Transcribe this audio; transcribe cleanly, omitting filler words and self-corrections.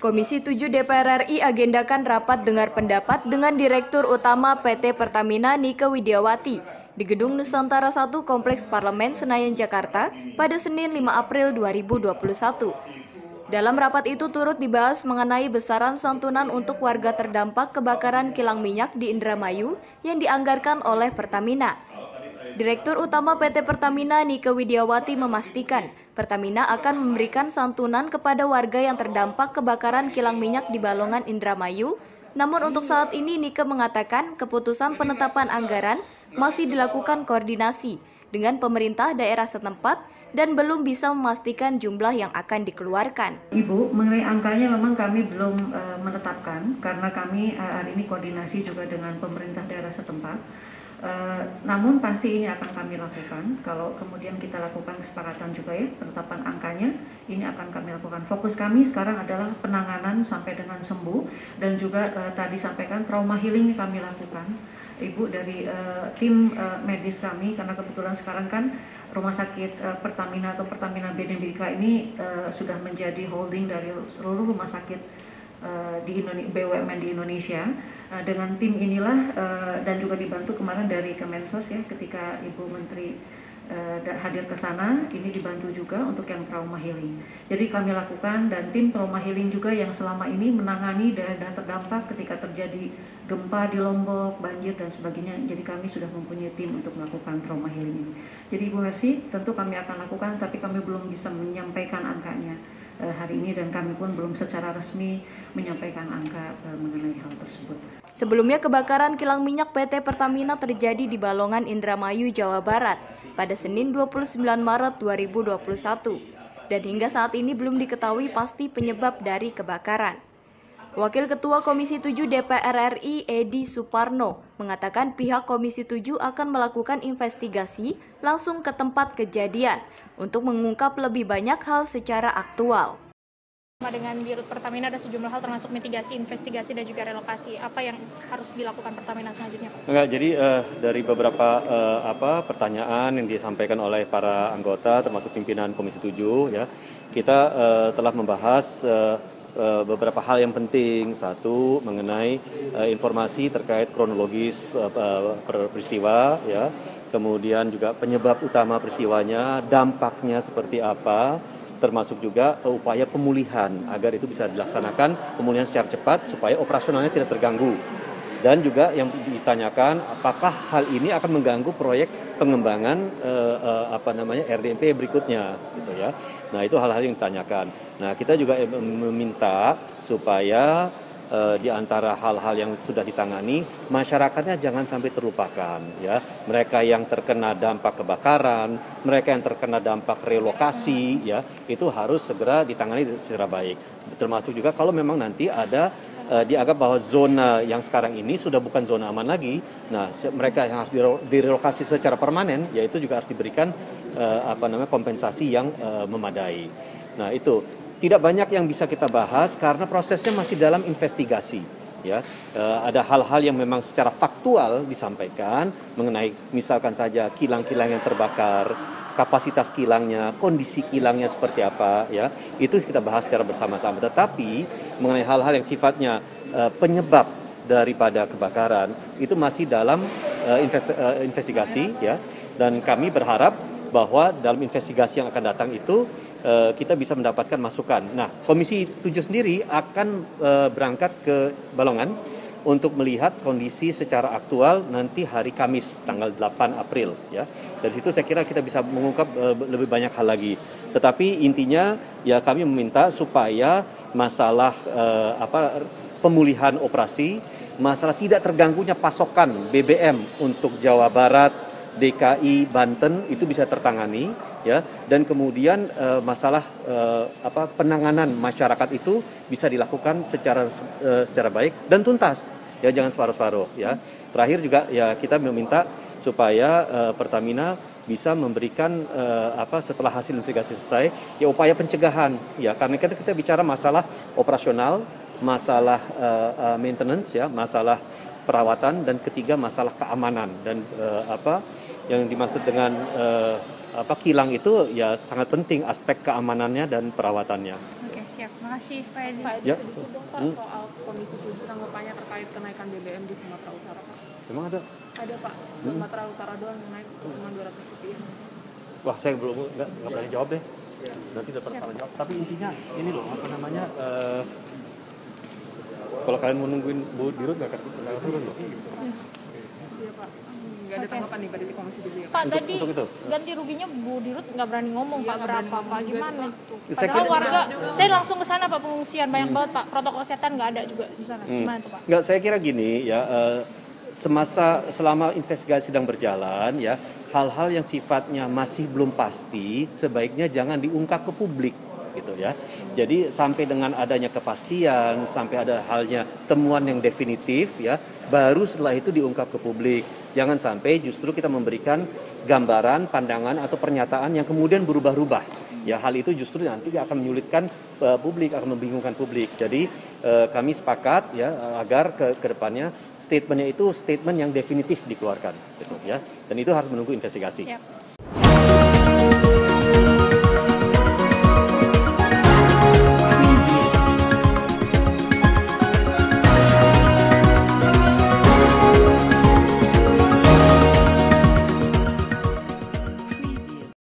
Komisi 7 DPR RI agendakan rapat dengar pendapat dengan Direktur Utama PT Pertamina Nike Widiawati di Gedung Nusantara 1 Kompleks Parlemen Senayan Jakarta pada Senin 5 April 2021. Dalam rapat itu turut dibahas mengenai besaran santunan untuk warga terdampak kebakaran kilang minyak di Indramayu yang dianggarkan oleh Pertamina. Direktur Utama PT Pertamina Nike Widiawati memastikan Pertamina akan memberikan santunan kepada warga yang terdampak kebakaran kilang minyak di Balongan Indramayu. Namun untuk saat ini Nike mengatakan keputusan penetapan anggaran masih dilakukan koordinasi dengan pemerintah daerah setempat dan belum bisa memastikan jumlah yang akan dikeluarkan. Ibu, mengenai angkanya memang kami belum menetapkan karena kami hari ini koordinasi juga dengan pemerintah daerah setempat. Namun pasti ini akan kami lakukan. Kalau kemudian kita lakukan kesepakatan juga ya penetapan angkanya, ini akan kami lakukan. Fokus kami sekarang adalah penanganan sampai dengan sembuh dan juga tadi sampaikan trauma healing ini kami lakukan. Ibu dari tim medis kami, karena kebetulan sekarang kan rumah sakit Pertamina atau Pertamina BNBK ini sudah menjadi holding dari seluruh rumah sakit di BUMN di Indonesia. Dengan tim inilah dan juga dibantu kemarin dari Kemensos ya, ketika Ibu Menteri hadir ke sana, ini dibantu juga untuk yang trauma healing. Jadi kami lakukan, dan tim trauma healing juga yang selama ini menangani daerah terdampak ketika terjadi gempa di Lombok, banjir dan sebagainya. Jadi kami sudah mempunyai tim untuk melakukan trauma healing ini. Jadi Ibu Mercy, tentu kami akan lakukan, tapi kami belum bisa menyampaikan angkanya hari ini, dan kami pun belum secara resmi menyampaikan angka mengenai hal tersebut. Sebelumnya kebakaran kilang minyak PT Pertamina terjadi di Balongan Indramayu, Jawa Barat pada Senin 29 Maret 2021 dan hingga saat ini belum diketahui pasti penyebab dari kebakaran. Wakil Ketua Komisi 7 DPR RI Edi Suparno mengatakan pihak Komisi 7 akan melakukan investigasi langsung ke tempat kejadian untuk mengungkap lebih banyak hal secara aktual. Dengan Dirut Pertamina ada sejumlah hal termasuk mitigasi, investigasi dan juga relokasi. Apa yang harus dilakukan Pertamina selanjutnya, Pak? Enggak, jadi dari beberapa pertanyaan yang disampaikan oleh para anggota termasuk pimpinan Komisi 7 ya, kita telah membahas beberapa hal yang penting. Satu, mengenai informasi terkait kronologis peristiwa ya. Kemudian juga penyebab utama peristiwanya, dampaknya seperti apa, termasuk juga upaya pemulihan agar itu bisa dilaksanakan pemulihan secara cepat supaya operasionalnya tidak terganggu. Dan juga yang ditanyakan apakah hal ini akan mengganggu proyek pengembangan RDMP berikutnya gitu ya. Nah, itu hal-hal yang ditanyakan. Nah, kita juga meminta supaya di antara hal-hal yang sudah ditangani, masyarakatnya jangan sampai terlupakan ya. Mereka yang terkena dampak kebakaran, mereka yang terkena dampak relokasi ya, itu harus segera ditangani secara baik. Termasuk juga kalau memang nanti ada dianggap bahwa zona yang sekarang ini sudah bukan zona aman lagi, nah mereka yang harus direlokasi secara permanen, yaitu juga harus diberikan kompensasi yang memadai. Nah, itu tidak banyak yang bisa kita bahas karena prosesnya masih dalam investigasi. Ya, ada hal-hal yang memang secara faktual disampaikan mengenai misalkan saja kilang-kilang yang terbakar, kapasitas kilangnya, kondisi kilangnya seperti apa, ya itu kita bahas secara bersama-sama. Tetapi mengenai hal-hal yang sifatnya penyebab daripada kebakaran itu masih dalam investigasi, ya. Dan kami berharap bahwa dalam investigasi yang akan datang itu kita bisa mendapatkan masukan. Nah, Komisi 7 sendiri akan berangkat ke Balongan untuk melihat kondisi secara aktual nanti hari Kamis tanggal 8 April ya. Dari situ saya kira kita bisa mengungkap lebih banyak hal lagi. Tetapi intinya ya kami meminta supaya masalah pemulihan operasi, masalah tidak terganggunya pasokan BBM untuk Jawa Barat, DKI, Banten itu bisa tertangani ya, dan kemudian masalah penanganan masyarakat itu bisa dilakukan secara baik dan tuntas ya, jangan separuh-separuh ya. Terakhir juga ya kita meminta supaya Pertamina bisa memberikan setelah hasil investigasi selesai ya upaya pencegahan ya, karena kita bicara masalah operasional, masalah maintenance ya, masalah perawatan, dan ketiga masalah keamanan. Dan yang dimaksud dengan kilang itu ya sangat penting aspek keamanannya dan perawatannya. siap. Makasih Pak Edi. Pak Edi Ya. sedikit dong Pak soal Komisi 7 tanggapannya terkait kenaikan BBM di Sumatera Utara Pak. Memang ada? Ada Pak, Sumatera Utara doang yang naik cuma Rp200. Wah, saya belum nggak berani jawab deh. Nanti dapat salah jawab. Tapi intinya ini loh, apa namanya? Kalau kalian mau nungguin Bu Dirut nggak turun loh. Iya Pak, nggak ada tanggapan nih dari Komisi 7 ya. Pak, Untuk- tadi untuk itu. ganti ruginya Bu Dirut nggak berani ngomong Pak berapa Pak, gimana? Saya Padahal kira- warga, saya langsung ke sana Pak, pengungsian banyak banget Pak, protokol kesehatan nggak ada juga di sana. Gimana tuh Pak? Nggak, saya kira gini ya, selama investigasi sedang berjalan ya, hal-hal yang sifatnya masih belum pasti sebaiknya jangan diungkap ke publik gitu ya. Jadi sampai dengan adanya kepastian, sampai ada halnya temuan yang definitif ya, baru setelah itu diungkap ke publik. Jangan sampai justru kita memberikan gambaran, pandangan atau pernyataan yang kemudian berubah-ubah. Ya, hal itu justru nanti akan menyulitkan publik, akan membingungkan publik. Jadi kami sepakat ya agar ke depannya statementnya itu statement yang definitif dikeluarkan gitu ya. Dan itu harus menunggu investigasi. Siap.